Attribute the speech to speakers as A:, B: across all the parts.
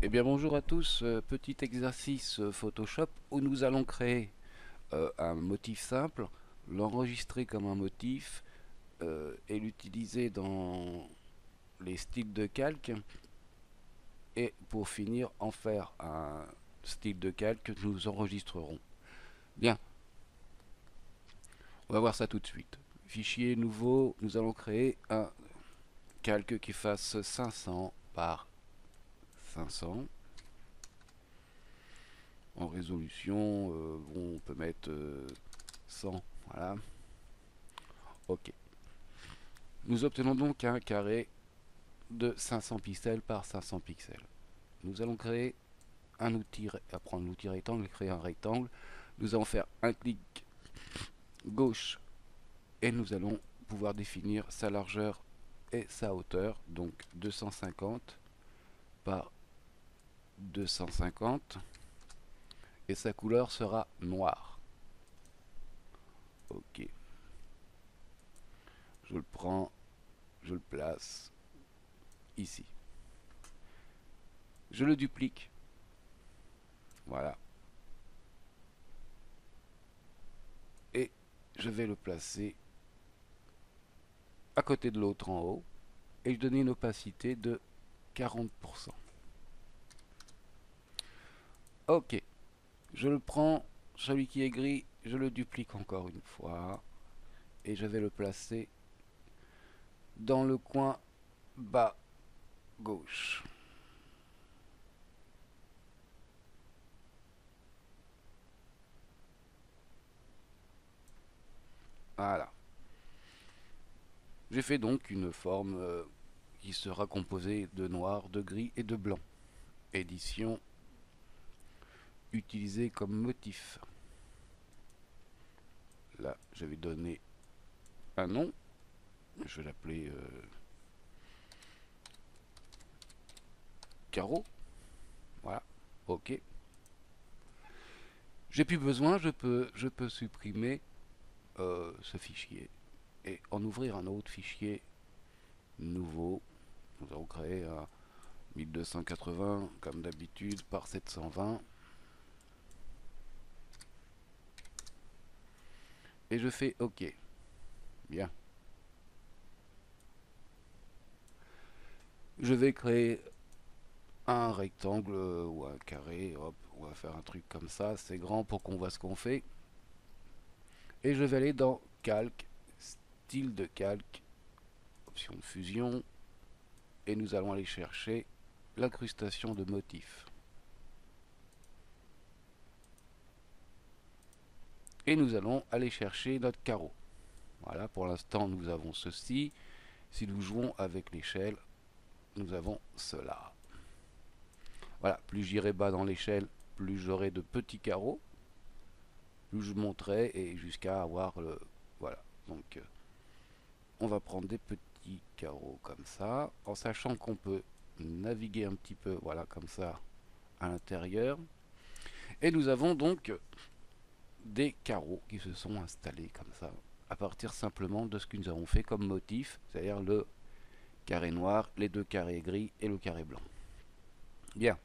A: Eh bien bonjour à tous, petit exercice Photoshop où nous allons créer un motif simple, l'enregistrer comme un motif et l'utiliser dans les styles de calque et pour finir en faire un style de calque que nous enregistrerons. Bien, on va voir ça tout de suite. Fichier nouveau, nous allons créer un calque qui fasse 500 par 500. En résolution, bon, on peut mettre 100, voilà. Ok. Nous obtenons donc un carré de 500 pixels par 500 pixels. Nous allons créer un outil, prendre l'outil rectangle et créer un rectangle. Nous allons faire un clic gauche et nous allons pouvoir définir sa largeur et sa hauteur, donc 250 par 250, et sa couleur sera noire. Ok. Je le prends, je le place ici. Je le duplique. Voilà. Et je vais le placer à côté de l'autre en haut et je donne une opacité de 40%. Ok. Je le prends, celui qui est gris, je le duplique encore une fois et je vais le placer dans le coin bas gauche. Voilà. J'ai fait donc une forme qui sera composée de noir, de gris et de blanc. Édition utilisée comme motif. Là, je vais donner un nom. Je vais l'appeler carreau. Voilà. Ok. J'ai plus besoin, je peux supprimer ce fichier et en ouvrir un autre fichier nouveau. Nous allons créer un 1280 comme d'habitude par 720 et je fais OK. Bien. Je vais créer un rectangle ou un carré. Hop, on va faire un truc comme ça. C'est grand pour qu'on voit ce qu'on fait. Et je vais aller dans calque, style de calque, option de fusion. Et nous allons aller chercher l'incrustation de motifs. Et nous allons aller chercher notre carreau. Voilà, pour l'instant nous avons ceci. Si nous jouons avec l'échelle, nous avons cela. Voilà, plus j'irai bas dans l'échelle, plus j'aurai de petits carreaux, plus je monterai et jusqu'à avoir le... Voilà, donc on va prendre des petits carreaux comme ça, en sachant qu'on peut naviguer un petit peu, voilà, comme ça, à l'intérieur. Et nous avons donc des carreaux qui se sont installés comme ça, à partir simplement de ce que nous avons fait comme motif, c'est-à-dire le carré noir, les deux carrés gris et le carré blanc. Bien.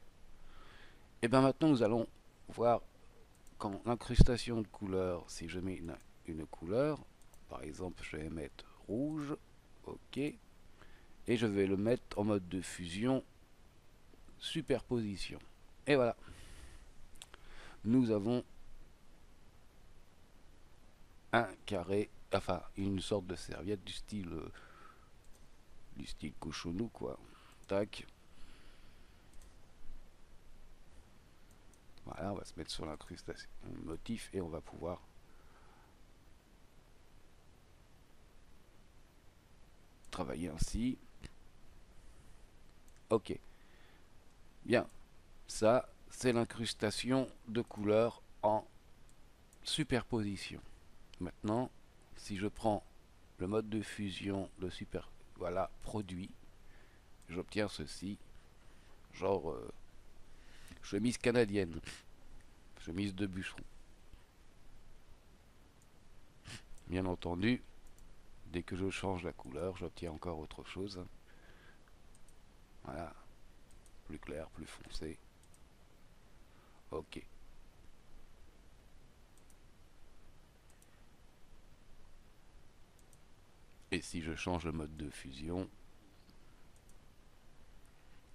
A: Et bien maintenant nous allons voir quand l'incrustation de couleurs, si je mets une couleur, par exemple je vais mettre rouge, ok, et je vais le mettre en mode de fusion, superposition. Et voilà, nous avons un carré, enfin une sorte de serviette du style cochonou quoi. Tac. Voilà, on va se mettre sur l'incrustation motif et on va pouvoir travailler ainsi. Ok. Bien. Ça, c'est l'incrustation de couleurs en superposition. Maintenant, si je prends le mode de fusion, le super, voilà, produit, j'obtiens ceci, genre chemise canadienne, chemise de bûcheron. Bien entendu, dès que je change la couleur, j'obtiens encore autre chose. Voilà, plus clair, plus foncé. Ok. Et si je change le mode de fusion,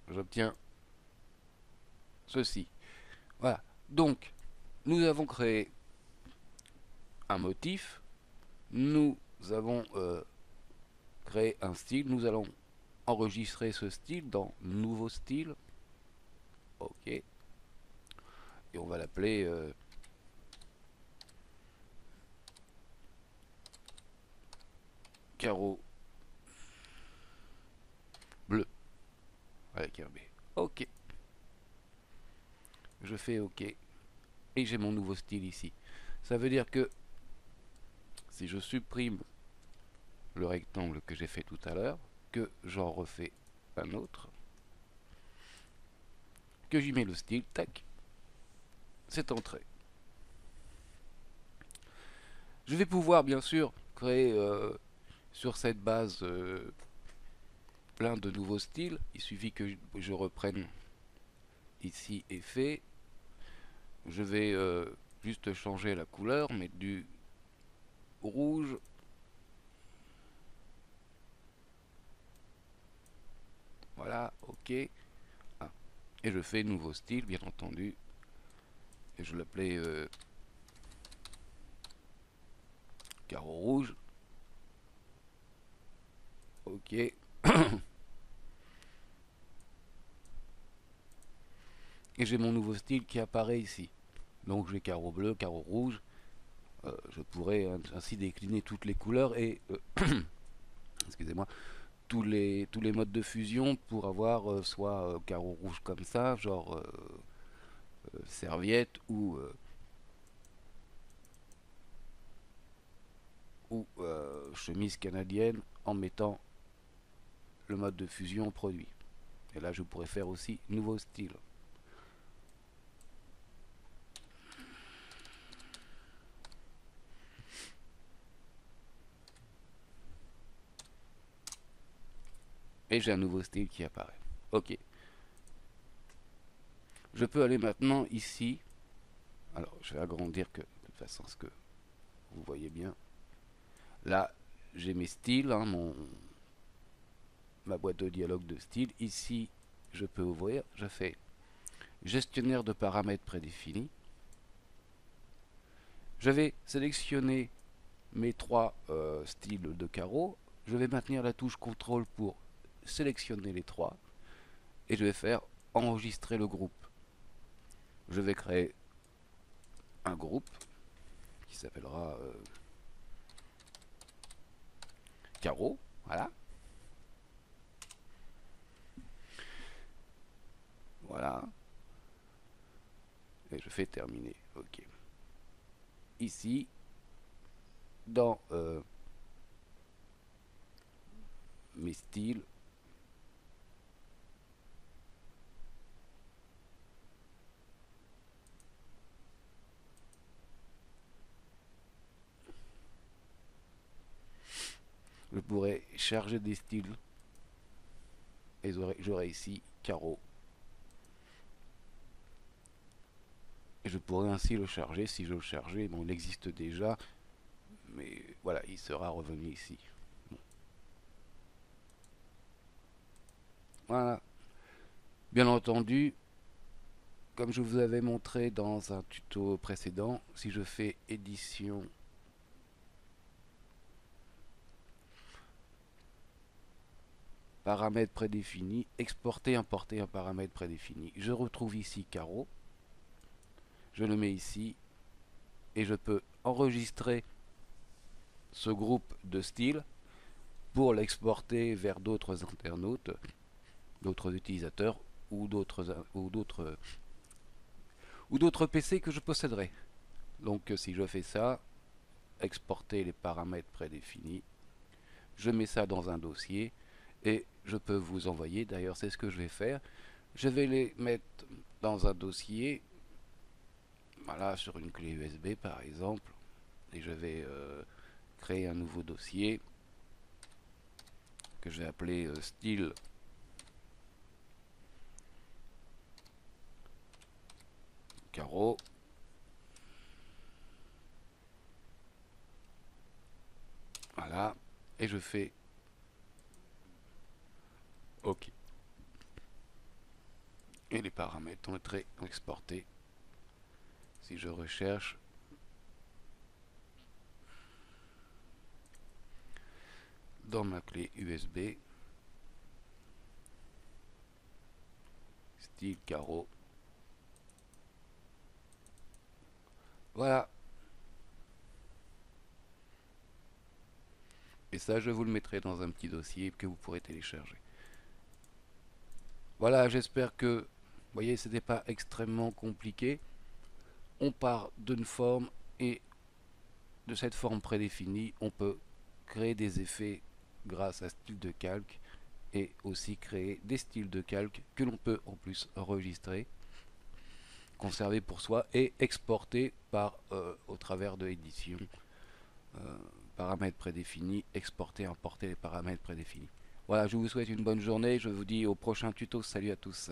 A: j'obtiens ceci. Voilà. Donc, nous avons créé un motif. Nous avons créé un style. Nous allons enregistrer ce style dans nouveau style. Ok. Et on va l'appeler carreau bleu avec un B. Ok. Je fais OK. Et j'ai mon nouveau style ici. Ça veut dire que si je supprime le rectangle que j'ai fait tout à l'heure, que j'en refais un autre, que j'y mets le style, tac, c'est entré. Je vais pouvoir bien sûr créer sur cette base plein de nouveaux styles. Il suffit que je reprenne ici effet. Je vais juste changer la couleur, mettre du rouge. Voilà, ok. Ah. Et je fais nouveau style, bien entendu. Et je l'appelais carreau rouge. Ok. Et j'ai mon nouveau style qui apparaît ici. Donc j'ai carreau bleu, carreau rouge. Je pourrais ainsi décliner toutes les couleurs et excusez-moi, tous les modes de fusion pour avoir soit carreau rouge comme ça, genre serviette ou chemise canadienne en mettant le mode de fusion produit. Et là je pourrais faire aussi nouveau style. Et j'ai un nouveau style qui apparaît. Ok. Je peux aller maintenant ici. Alors je vais agrandir que de toute façon ce que vous voyez bien. Là j'ai mes styles, hein, ma boîte de dialogue de style. Ici je peux ouvrir. Je fais gestionnaire de paramètres prédéfinis. Je vais sélectionner mes trois styles de carreaux. Je vais maintenir la touche CTRL pour sélectionner les trois. Et je vais faire enregistrer le groupe. Je vais créer un groupe qui s'appellera carreau. Voilà. Voilà. Et je fais terminer. Ok. Ici, dans mes styles, je pourrais charger des styles et j'aurai ici carreau. Et je pourrais ainsi le charger. Si je le chargeais, bon, il existe déjà, mais voilà, il sera revenu ici. Bon. Voilà. Bien entendu, comme je vous avais montré dans un tuto précédent, si je fais édition, paramètres prédéfinis, exporter, importer un paramètre prédéfini, je retrouve ici carreau, je le mets ici et je peux enregistrer ce groupe de styles pour l'exporter vers d'autres internautes, d'autres utilisateurs ou d'autres PC que je posséderai. Donc si je fais ça, exporter les paramètres prédéfinis, je mets ça dans un dossier et je peux vous envoyer, d'ailleurs c'est ce que je vais faire, je vais les mettre dans un dossier, voilà, sur une clé USB par exemple, et je vais créer un nouveau dossier que je vais appeler style carreau. Voilà. Et je fais OK. Et les paramètres ont été exportés. Si je recherche, dans ma clé USB, style carreau. Voilà. Et ça, je vous le mettrai dans un petit dossier que vous pourrez télécharger. Voilà, j'espère que, vous voyez, c'était pas extrêmement compliqué. On part d'une forme et de cette forme prédéfinie, on peut créer des effets grâce à style de calque et aussi créer des styles de calque que l'on peut en plus enregistrer, conserver pour soi et exporter au travers de l'édition. Paramètres prédéfinis, exporter, importer les paramètres prédéfinis. Voilà, je vous souhaite une bonne journée, je vous dis au prochain tuto, salut à tous.